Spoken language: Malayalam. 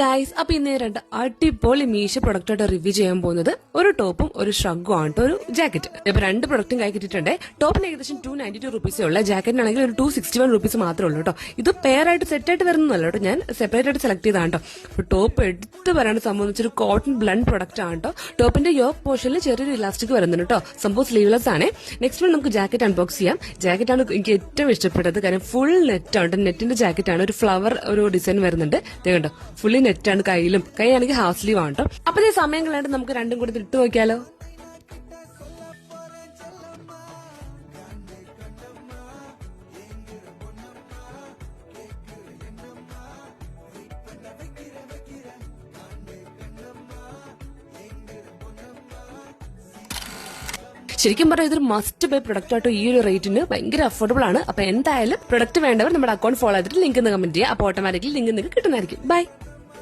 ഗൈസ്, അപ്പൊ ഇന്ന് രണ്ട് അടിപൊളി മീശ പ്രൊഡക്റ്റായിട്ട് റിവ്യൂ ചെയ്യാൻ പോകുന്നത് ഒരു ടോപ്പും ഒരു ഷ്രഗും ആണ്, ഒരു ജാക്കറ്റ്. ഇപ്പൊ രണ്ട് പ്രൊഡക്റ്റും കൈ കിട്ടിയിട്ടുണ്ട്. ടോപ്പിന് ഏകദേശം 292 റുപ്പീസേ ഉള്ളൂ, ജാക്കറ്റിനാണെങ്കിൽ ഒരു 261 റുപ്പീസ് മാത്രമേ ഉള്ളൂ കേട്ടോ. ഇത് പെയർ ആയിട്ട് സെറ്റ് ആയിട്ട് വരുന്നതല്ല കേട്ടോ, ഞാൻ സെപ്പറേറ്റ് ആയിട്ട് സെലക്ട് ചെയ്താണ് കേട്ടോ. അപ്പൊ ടോപ്പ് എടുത്ത് പറയാണ്ട് സംബന്ധിച്ചൊരു കോട്ടൺ ബ്ലണ്ട് പ്രൊഡക്റ്റ് ആണ് കേട്ടോ. ടോപ്പിന്റെ യോക്ക് പോർഷനിൽ ചെറിയൊരു ഇലാസ്റ്റിക് വരുന്നുണ്ട് കേട്ടോ. സംഭവം സ്ലീവ്ലെസ് ആണ്. നെക്സ്റ്റ് നമുക്ക് ജാക്കറ്റ് അൺബോക്സ് ചെയ്യാം. ജാക്കറ്റ് ആണ് എനിക്ക് ഏറ്റവും ഇഷ്ടപ്പെട്ടത്, കാരണം ഫുൾ നെറ്റ് ആണ്, നെറ്റിന്റെ ജാക്കറ്റ് ആണ്. ഒരു ഫ്ലവർ ഒരു ഡിസൈൻ വരുന്നുണ്ട്, കണ്ടോ. ഫുള്ളി നെറ്റാണ്, കയ്യിലും കൈയാണെങ്കിൽ ഹാഫ് സ്ലീവ് ആണ് കേട്ടോ. അപ്പൊ ഈ സമയം കളയാണ്ട് നമുക്ക് രണ്ടും കൂടി ഇട്ട് നോക്കിയാലോ. ശരിക്കും പറഞ്ഞാൽ ഇതൊരു മസ്റ്റ് ബൈ പ്രൊഡക്റ്റ് ആട്ടോ. ഈ ഒരു റേറ്റിന് ഭയങ്കര അഫോർഡബിൾ ആണ്. അപ്പൊ എന്തായാലും പ്രൊഡക്റ്റ് വേണ്ടവർ നമ്മുടെ അക്കൗണ്ട് ഫോളോ ചെയ്തിട്ട് ലിങ്ക് കമന്റ് ചെയ്യുക. അപ്പൊ ഓട്ടോമാറ്റിക്കലി ലിങ്ക് നിങ്ങൾക്ക് കിട്ടുന്നതായിരിക്കും. ബൈ.